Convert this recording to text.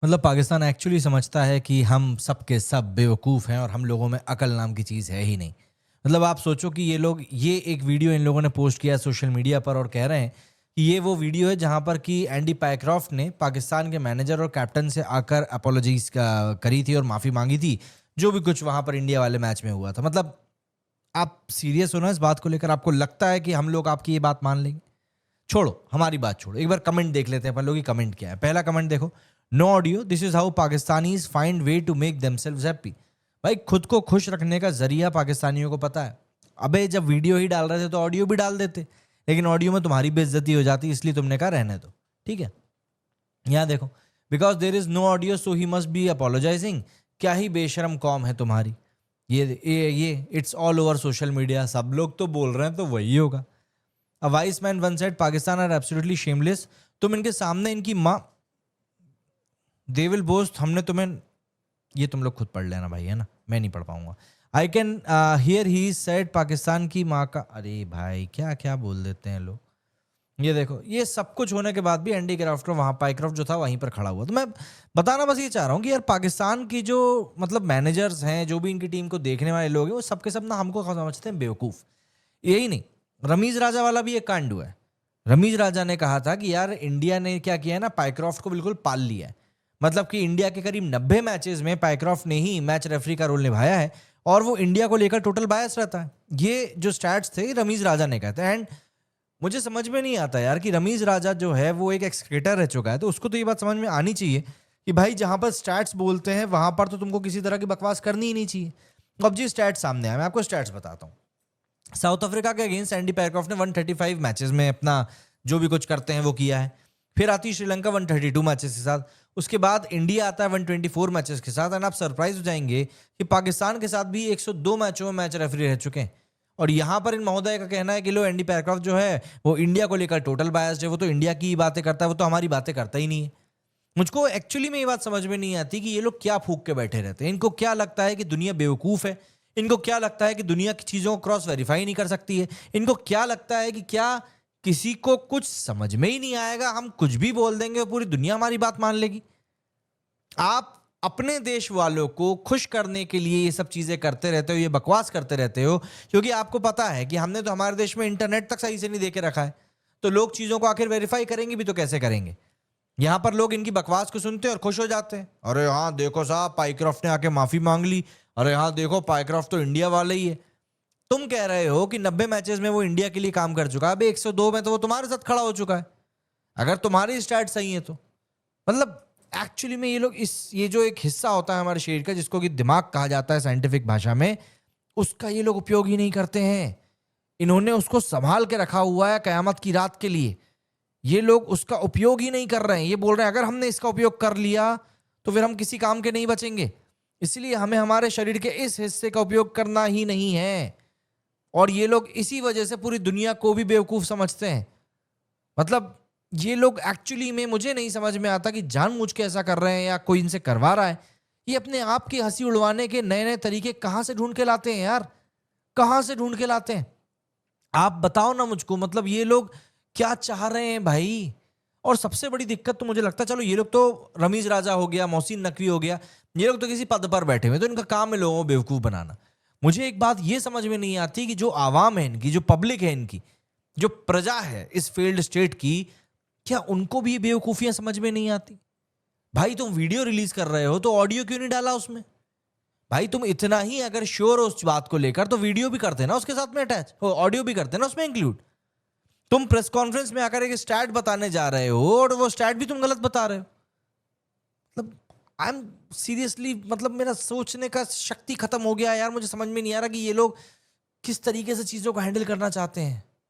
मतलब पाकिस्तान एक्चुअली समझता है कि हम सब के सब बेवकूफ़ हैं और हम लोगों में अकल नाम की चीज़ है ही नहीं। मतलब आप सोचो कि ये एक वीडियो इन लोगों ने पोस्ट किया है सोशल मीडिया पर और कह रहे हैं कि ये वो वीडियो है जहाँ पर कि एंडी पायक्रॉफ्ट ने पाकिस्तान के मैनेजर और कैप्टन से आकर अपोलॉजीज़ करी थी और माफ़ी माँगी थी, जो भी कुछ वहाँ पर इंडिया वाले मैच में हुआ था। मतलब आप सीरियस हो ना इस बात को लेकर? आपको लगता है कि हम लोग आपकी ये बात मान लेंगे? छोड़ो, हमारी बात छोड़ो। एक बार कमेंट देख लेते हैं अपन लोग की कमेंट क्या है। पहला कमेंट देखो, no audio, this is how Pakistanis find way to make themselves happy. भाई खुद को खुश रखने का ज़रिया पाकिस्तानियों को पता है। अबे जब वीडियो ही डाल रहे थे तो ऑडियो भी डाल देते। लेकिन ऑडियो में तुम्हारी बेइज्जती हो जाती इसलिए तुमने कहा रहने दो। ठीक है? यहाँ देखो, because there is no audio so he must be apologising. क्या ही बेशरम कौम है तुम्हारी। ये it's all over social media, सब लोग तो बोल रहे हैं तो वही होगा। A wise man one said Pakistan are absolutely shameless. तुम इनके सामने इनकी माँ दे विल बोस्ट, हमने तुम्हें, ये तुम लोग खुद पढ़ लेना भाई, है ना, मैं नहीं पढ़ पाऊंगा। I can here he said Pakistan की माँ का, अरे भाई क्या क्या बोल देते हैं लोग। ये देखो, ये सब कुछ होने के बाद भी एंडी क्राफ्ट वहां पाइक्रॉफ्ट जो था वहीं पर खड़ा हुआ। तो मैं बताना बस ये चाह रहा हूँ कि यार पाकिस्तान की जो मतलब मैनेजर्स हैं, जो भी इनकी टीम को देखने वाले लोग हैं, वो सबके सब ना हमको समझते हैं बेवकूफ़। यही नहीं, रमीज राजा वाला भी एक कांड हुआ है। रमीज राजा ने कहा था कि यार इंडिया ने क्या किया है ना, पाइक्रॉफ्ट को बिल्कुल पाल लिया है। मतलब कि इंडिया के करीब 90 मैचेस में पाइक्रॉफ्ट ने ही मैच रेफरी का रोल निभाया है और वो इंडिया को लेकर टोटल बायस रहता है। ये जो स्टैट्स थे रमीज राजा ने कहते हैं। एंड मुझे समझ में नहीं आता यार कि रमीज राजा जो है वो एक एक्स क्रिकेटर रह चुका है, तो उसको तो ये बात समझ में आनी चाहिए कि भाई जहां पर स्टैट्स बोलते हैं वहां पर तो तुमको किसी तरह की बकवास करनी ही नहीं चाहिए। अब जी स्टैट्स सामने आए, मैं आपको स्टैट्स बताता हूँ। साउथ अफ्रीका के अगेंस्ट एंडी पैरक्रॉफ्ट ने 135 मैचेस में अपना जो भी कुछ करते हैं वो किया है। फिर आती है श्रीलंका 132 मैचेस के साथ। उसके बाद इंडिया आता है 124 मैचेस के साथ। एंड आप सरप्राइज हो जाएंगे कि पाकिस्तान के साथ भी 102 मैचों में मैच रेफरी रह चुके हैं। और यहाँ पर इन महोदय का कहना है कि लो एंडी पैरक्रॉफ्ट जो है वो इंडिया को लेकर टोटल बायस्ड है, वो तो इंडिया की बातें करता है, वो तो हमारी बातें करता ही नहीं है। मुझको एक्चुअली में ये बात समझ में नहीं आती कि ये लोग क्या फूक के बैठे रहते हैं। इनको क्या लगता है कि दुनिया बेवकूफ़ है? इनको क्या लगता है कि दुनिया की चीज़ों को क्रॉस वेरीफाई नहीं कर सकती है? इनको क्या लगता है कि क्या किसी को कुछ समझ में ही नहीं आएगा, हम कुछ भी बोल देंगे और पूरी दुनिया हमारी बात मान लेगी? आप अपने देश वालों को खुश करने के लिए ये सब चीज़ें करते रहते हो, ये बकवास करते रहते हो, क्योंकि आपको पता है कि हमने तो हमारे देश में इंटरनेट तक सही से नहीं दे के रखा है। तो लोग चीज़ों को आखिर वेरीफाई करेंगे भी तो कैसे करेंगे? यहाँ पर लोग इनकी बकवास को सुनते हैं और खुश हो जाते हैं। अरे हाँ देखो साहब, पाइक्रॉफ्ट ने आके माफी मांग ली। अरे हाँ देखो, पाइक्रॉफ्ट तो इंडिया वाला ही है। तुम कह रहे हो कि 90 मैचेस में वो इंडिया के लिए काम कर चुका है, अभी 102 में तो वो तुम्हारे साथ खड़ा हो चुका है, अगर तुम्हारी स्टैट सही है तो। मतलब एक्चुअली में ये लोग ये जो एक हिस्सा होता है हमारे शरीर का जिसको कि दिमाग कहा जाता है साइंटिफिक भाषा में, उसका ये लोग उपयोग ही नहीं करते हैं। इन्होंने उसको संभाल के रखा हुआ है कयामत की रात के लिए। ये लोग उसका उपयोग ही नहीं कर रहे हैं। ये बोल रहे हैं अगर हमने इसका उपयोग कर लिया तो फिर हम किसी काम के नहीं बचेंगे, इसलिए हमें हमारे शरीर के इस हिस्से का उपयोग करना ही नहीं है। और ये लोग इसी वजह से पूरी दुनिया को भी बेवकूफ समझते हैं। मतलब ये लोग एक्चुअली में, मुझे नहीं समझ में आता कि जानबूझ के ऐसा कर रहे हैं या कोई इनसे करवा रहा है। ये अपने आप की हंसी उड़वाने के नए नए तरीके कहाँ से ढूंढ के लाते हैं यार, कहाँ से ढूंढ के लाते हैं? आप बताओ ना मुझको। मतलब ये लोग क्या चाह रहे हैं भाई? और सबसे बड़ी दिक्कत तो मुझे लगता है, चलो ये लोग तो रमीज राजा हो गया, मोहसिन नकवी हो गया, ये लोग तो किसी पद पर बैठे हुए, तो इनका काम है लोगों को बेवकूफ बनाना। मुझे एक बात ये समझ में नहीं आती कि जो आवाम है इनकी, जो पब्लिक है इनकी, जो प्रजा है इस फेल्ड स्टेट की, क्या उनको भी ये बेवकूफियां समझ में नहीं आती? भाई तुम वीडियो रिलीज कर रहे हो तो ऑडियो क्यों नहीं डाला उसमें? भाई तुम इतना ही अगर श्योर हो उस बात को लेकर तो वीडियो भी करते ना उसके साथ में अटैच, ऑडियो भी करते ना उसमें इंक्लूड। तुम प्रेस कॉन्फ्रेंस में आकर एक स्टैट बताने जा रहे हो और वो स्टैट भी तुम गलत बता रहे हो। मतलब आई एम सीरियसली, मतलब मेरा सोचने का शक्ति खत्म हो गया यार। मुझे समझ में नहीं आ रहा कि ये लोग किस तरीके से चीजों को हैंडल करना चाहते हैं।